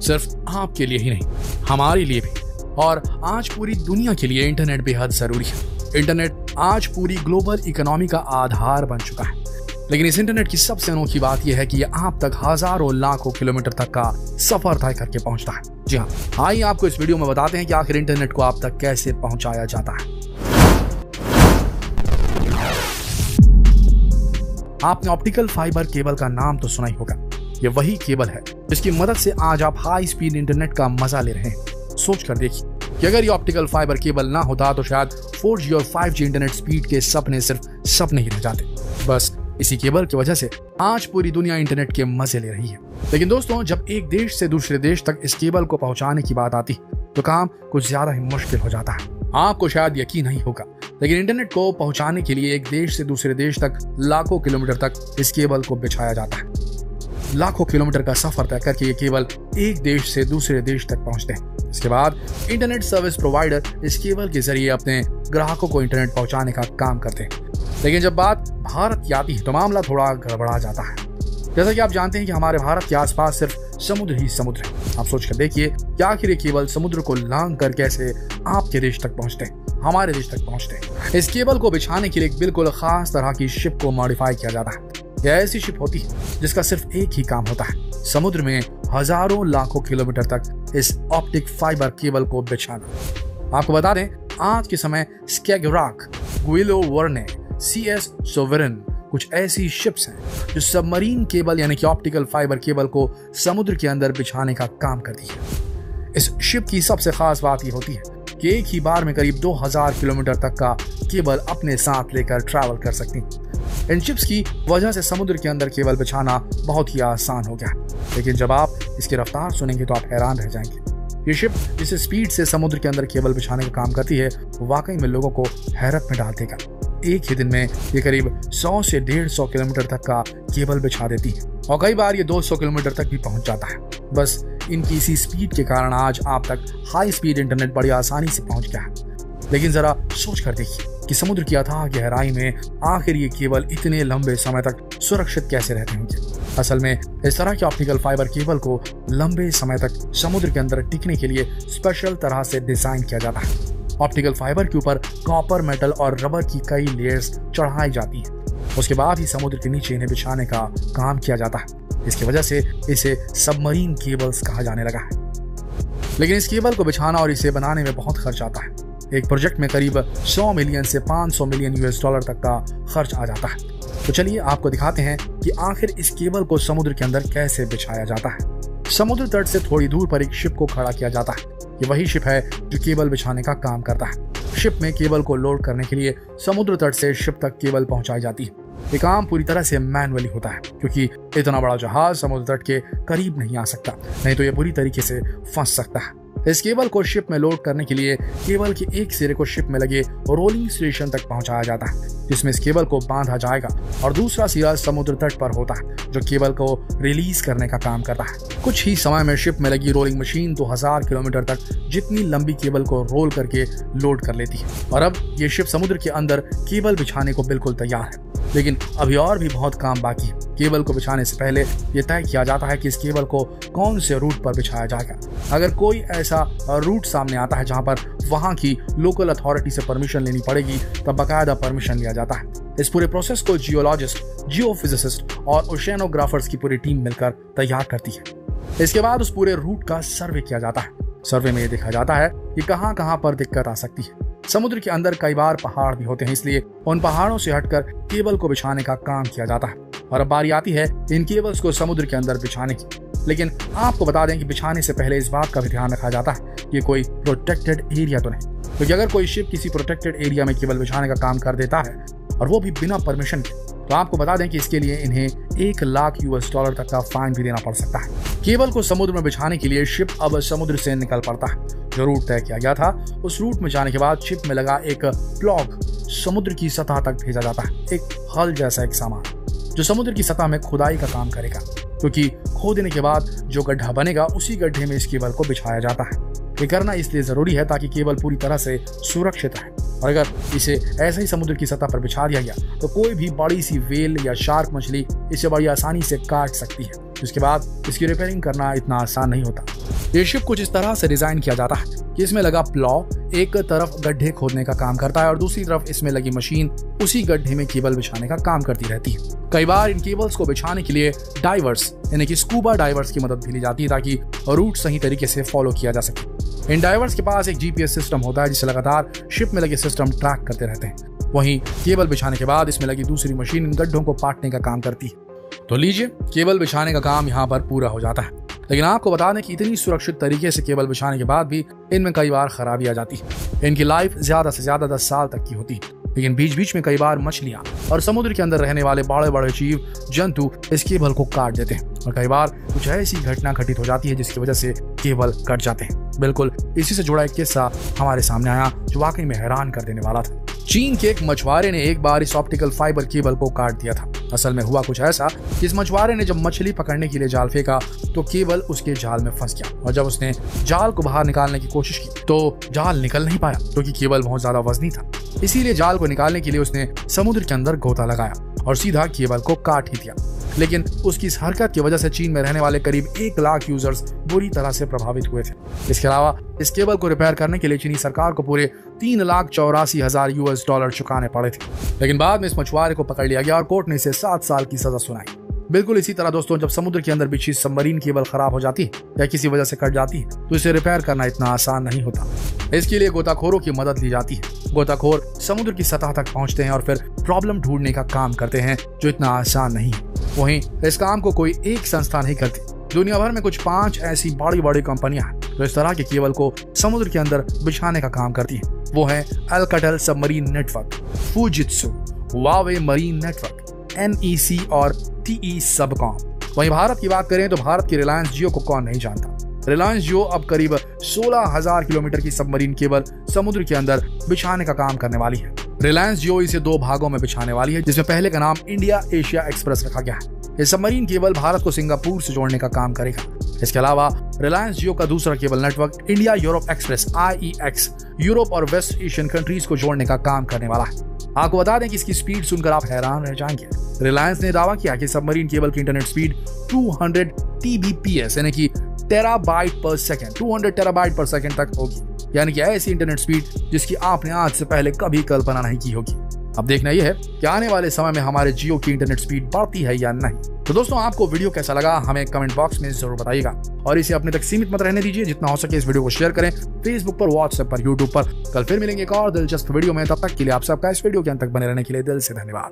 सिर्फ आपके लिए ही नहीं, हमारे लिए भी, और आज पूरी दुनिया के लिए इंटरनेट बेहद जरूरी है। इंटरनेट आज पूरी ग्लोबल इकोनॉमी का आधार बन चुका है। लेकिन इस इंटरनेट की सबसे अनोखी बात यह है कि यह आप तक हजारों लाखों किलोमीटर तक का सफर तय करके पहुंचता है। जी हाँ, आइए आपको इस वीडियो में बताते हैं कि आखिर इंटरनेट को आप तक कैसे पहुंचाया जाता है। आपने ऑप्टिकल फाइबर केबल का नाम तो सुना ही होगा। ये वही केबल है जिसकी मदद से आज आप हाई स्पीड इंटरनेट का मजा ले रहे हैं। सोच कर देखिए कि अगर ये ऑप्टिकल फाइबर केबल ना होता तो शायद 4G और 5G इंटरनेट स्पीड के सपने सिर्फ सपने ही रह जाते। बस इसी केबल की वजह से आज पूरी दुनिया इंटरनेट के मजे ले रही है। लेकिन दोस्तों, जब एक देश से दूसरे देश तक इस केबल को पहुंचाने की बात आती तो काम कुछ ज्यादा ही मुश्किल हो जाता है। आपको शायद यकीन नहीं होगा, लेकिन इंटरनेट को पहुंचाने के लिए एक देश से दूसरे देश तक लाखों किलोमीटर तक इस केबल को बिछाया जाता है। लाखों किलोमीटर का सफर तय करके ये केबल एक देश से दूसरे देश तक पहुंचते हैं। इसके बाद इंटरनेट सर्विस प्रोवाइडर इस केबल के जरिए अपने ग्राहकों को इंटरनेट पहुंचाने का काम करते हैं। लेकिन जब बात भारत की आती है तो मामला थोड़ा गड़बड़ा जाता है। जैसा कि आप जानते हैं कि हमारे भारत के आसपास सिर्फ समुद्र ही समुद्र है। आप सोचकर देखिए कि आखिर ये केबल समुद्र को लांघ कर कैसे आपके देश तक पहुंचते हैं, हमारे देश तक पहुंचते हैं। इस केबल को बिछाने के लिए एक बिल्कुल खास तरह की शिप को मॉडिफाई किया जाता है। यह ऐसी शिप होती है जिसका सिर्फ एक ही काम होता है, समुद्र में हजारों लाखों किलोमीटर तक इस ऑप्टिक फाइबर केबल को बिछाना। आपको बता दें, आज के समय स्कैगराक, गुइलो वर्ने, CS सोवेरेन कुछ ऐसी शिप्स हैं जो सबमरीन केबल यानी कि ऑप्टिकल फाइबर केबल को समुद्र के अंदर बिछाने का काम करती है। इस शिप की सबसे खास बात यह होती है कि एक ही बार में करीब 2000 किलोमीटर तक का केबल अपने साथ लेकर ट्रैवल कर सकती है। इन शिप्स की वजह से समुद्र के अंदर केबल बिछाना बहुत ही आसान हो गया। लेकिन जब आप इसकी रफ्तार सुनेंगे तो आप हैरान रह जाएंगे। ये शिप जिस स्पीड से समुद्र के अंदर केबल बिछाने का काम करती है वो वाकई में लोगों को हैरत में डाल देगा। एक ही दिन में ये करीब 100 से 150 किलोमीटर तक का केबल बिछा देती है और कई बार ये 200 किलोमीटर तक भी पहुंच जाता है। बस इनकी इसी स्पीड के कारण आज आप तक हाई स्पीड इंटरनेट बड़ी आसानी से पहुंच गया है। लेकिन जरा सोच कर देखिए कि समुद्र की अथाह गहराई में आखिर ये केबल इतने लंबे समय तक सुरक्षित कैसे रहते होंगे। असल में इस तरह के ऑप्टिकल फाइबर केबल को लंबे समय तक समुद्र के अंदर टिकने के लिए स्पेशल तरह से डिजाइन किया जाता है। ऑप्टिकल फाइबर के ऊपर कॉपर, मेटल और रबर की कई लेयर्स चढ़ाई जाती है। उसके बाद ही समुद्र के नीचे इन्हें बिछाने का काम किया जाता है। इसकी वजह से इसे सबमरीन केबल्स कहा जाने लगा है। लेकिन इस केबल को बिछाना और इसे बनाने में बहुत खर्च आता है। एक प्रोजेक्ट में करीब 100 मिलियन से 500 मिलियन US$ तक का खर्च आ जाता है। तो चलिए आपको दिखाते हैं कि आखिर इस केबल को समुद्र के अंदर कैसे बिछाया जाता है। समुद्र तट से थोड़ी दूर पर एक शिप को खड़ा किया जाता है। ये वही शिप है जो केबल बिछाने का काम करता है। शिप में केबल को लोड करने के लिए समुद्र तट से शिप तक केबल पहुंचाई जाती है। ये काम पूरी तरह से मैनुअली होता है क्योंकि इतना बड़ा जहाज समुद्र तट के करीब नहीं आ सकता, नहीं तो ये बुरी तरीके से फंस सकता है। इस केबल को शिप में लोड करने के लिए केबल के एक सिरे को शिप में लगे रोलिंग स्टेशन तक पहुंचाया जाता है, जिसमें इस केबल को बांधा जाएगा और दूसरा सिरा समुद्र तट पर होता है जो केबल को रिलीज करने का काम करता है। कुछ ही समय में शिप में लगी रोलिंग मशीन 2000 किलोमीटर तक जितनी लंबी केबल को रोल करके लोड कर लेती है और अब ये शिप समुद्र के अंदर केबल बिछाने को बिल्कुल तैयार है। लेकिन अभी और भी बहुत काम बाकी है। केबल को बिछाने से पहले ये तय किया जाता है कि इस केबल को कौन से रूट पर बिछाया जाएगा। अगर कोई ऐसा रूट सामने आता है जहां पर वहां की लोकल अथॉरिटी से परमिशन लेनी पड़ेगी, तब बाकायदा परमिशन लिया जाता है। इस पूरे प्रोसेस को जियोलॉजिस्ट, जियोफिजिसिस्ट और ओशियानोग्राफर्स की पूरी टीम मिलकर तैयार करती है। इसके बाद उस पूरे रूट का सर्वे किया जाता है। सर्वे में ये देखा जाता है कि कहां कहां पर दिक्कत आ सकती है। समुद्र के अंदर कई बार पहाड़ भी होते हैं, इसलिए उन पहाड़ों से हटकर केबल को बिछाने का काम किया जाता है। और अब बारी आती है इन केबल्स को समुद्र के अंदर बिछाने की। लेकिन आपको बता दें कि बिछाने से पहले इस बात का भी ध्यान रखा जाता है कि कोई प्रोटेक्टेड एरिया तो नहीं, क्योंकि अगर कोई शिप किसी प्रोटेक्टेड एरिया में केबल बिछाने का काम कर देता है और वो भी बिना परमिशन के, तो आपको बता दें कि इसके लिए इन्हें 1 लाख US$ तक का फाइन भी देना पड़ सकता है। केबल को समुद्र में बिछाने के लिए शिप अब समुद्र से निकल पड़ता है। जो रूट तय किया गया था उस रूट में जाने के बाद शिप में लगा एक प्लॉग समुद्र की सतह तक भेजा जाता है। एक हल जैसा एक सामान जो समुद्र की सतह में खुदाई का काम करेगा, क्योंकि खोदने के बाद जो गड्ढा बनेगा उसी गड्ढे में इस केबल को बिछाया जाता है। ये करना इसलिए जरूरी है ताकि केबल पूरी तरह से सुरक्षित रहे, और अगर इसे ऐसे ही समुद्र की सतह पर बिछा दिया गया तो कोई भी बड़ी सी व्हेल या शार्क मछली इसे बड़ी आसानी से काट सकती है। इसके बाद इसकी रिपेयरिंग करना इतना आसान नहीं होता। ये शिप कुछ इस तरह से डिजाइन किया जाता है कि इसमें लगा प्लॉ एक तरफ गड्ढे खोदने का काम करता है और दूसरी तरफ इसमें लगी मशीन उसी गड्ढे में केबल बिछाने का काम करती रहती है। कई बार इन केबल्स को बिछाने के लिए डाइवर्स यानी कि स्कूबा डाइवर्स की मदद भी ली जाती है ताकि रूट सही तरीके से फॉलो किया जा सके। इन डाइवर्स के पास एक जीपीएस सिस्टम होता है जिसे लगातार शिप में लगे सिस्टम ट्रैक करते रहते हैं। वहीं केबल बिछाने के बाद इसमें लगी दूसरी मशीन इन गड्ढों को पाटने का काम करती है। तो लीजिए, केबल बिछाने का काम यहाँ पर पूरा हो जाता है। लेकिन आपको बता दें कि इतनी सुरक्षित तरीके से केबल बिछाने के बाद भी इनमें कई बार खराबी आ जाती है। इनकी लाइफ ज्यादा से ज्यादा 10 साल तक की होती है, लेकिन बीच बीच में कई बार मछलियां और समुद्र के अंदर रहने वाले बड़े बड़े जीव जंतु इस केबल को काट देते हैं और कई बार कुछ ऐसी घटना घटित हो जाती है जिसकी वजह से केबल कट जाते हैं। बिल्कुल इसी से जुड़ा एक किस्सा हमारे सामने आया जो वाकई में हैरान कर देने वाला था। चीन के एक मछुआरे ने एक बार इस ऑप्टिकल फाइबर केबल को काट दिया था। असल में हुआ कुछ ऐसा कि इस मछुआरे ने जब मछली पकड़ने के लिए जाल फेंका तो केबल उसके जाल में फंस गया और जब उसने जाल को बाहर निकालने की कोशिश की तो जाल निकल नहीं पाया क्योंकि केबल बहुत ज्यादा वजनी था। इसीलिए जाल को निकालने के लिए उसने समुद्र के अंदर गोता लगाया और सीधा केबल को काट ही दिया। लेकिन उसकी इस हरकत की वजह से चीन में रहने वाले करीब 1 लाख यूजर्स बुरी तरह से प्रभावित हुए थे। इसके अलावा इस केबल को रिपेयर करने के लिए चीनी सरकार को पूरे $3,84,000 चुकाने पड़े थे। लेकिन बाद में इस मछुआरे को पकड़ लिया गया और कोर्ट ने इसे 7 साल की सजा सुनाई। बिल्कुल इसी तरह दोस्तों, जब समुद्र के अंदर बिछी सबमरीन केबल खराब हो जाती है या किसी वजह से कट जाती है तो इसे रिपेयर करना इतना आसान नहीं होता। इसके लिए गोताखोरों की मदद ली जाती है। गोताखोर समुद्र की सतह तक पहुंचते हैं और फिर प्रॉब्लम ढूंढने का काम करते हैं जो इतना आसान नहीं है। वहीं इस काम को कोई एक संस्था नहीं करती। दुनिया भर में कुछ 5 ऐसी बड़ी बड़ी कंपनियां हैं जो इस तरह के केबल को समुद्र के अंदर बिछाने का काम करती हैं। वो है Alcatel submarine network, Fujitsu, Huawei marine network, NEC और TE सबकॉम। वहीं भारत की बात करें तो भारत की रिलायंस जियो को कौन नहीं जानता। रिलायंस जियो अब करीब 16,000 किलोमीटर की सबमरीन केबल समुद्र के अंदर बिछाने का काम करने वाली है। रिलायंस जियो इसे 2 भागों में बिछाने वाली है, जिसमें पहले का नाम इंडिया एशिया एक्सप्रेस रखा गया है। ये सबमरीन केबल भारत को सिंगापुर से जोड़ने का काम करेगा। इसके अलावा रिलायंस जियो का दूसरा cable network India Europe express IEX Europe और वेस्ट एशियन कंट्रीज को जोड़ने का काम करने वाला है। आपको बता दें कि इसकी स्पीड सुनकर आप हैरान रह जाएंगे। रिलायंस ने दावा किया कि सबमरीन केबल की इंटरनेट स्पीड 200 TBPS यानी कि टेराबाइट पर सेकंड 200 टेराबाइट पर सेकंड तक होगी, यानी कि ऐसी इंटरनेट स्पीड जिसकी आपने आज से पहले कभी कल्पना नहीं की होगी। अब देखना यह है कि आने वाले समय में हमारे जियो की इंटरनेट स्पीड बढ़ती है या नहीं। तो दोस्तों, आपको वीडियो कैसा लगा हमें कमेंट बॉक्स में जरूर बताइएगा और इसे अपने तक सीमित मत रहने दीजिए। जितना हो सके इस वीडियो को शेयर करें फेसबुक पर, व्हाट्सएप पर, यूट्यूब पर। कल फिर मिलेंगे एक और दिलचस्प वीडियो में। तब तक के लिए आप सबका इस वीडियो के अंत तक बने रहने के लिए दिल से धन्यवाद।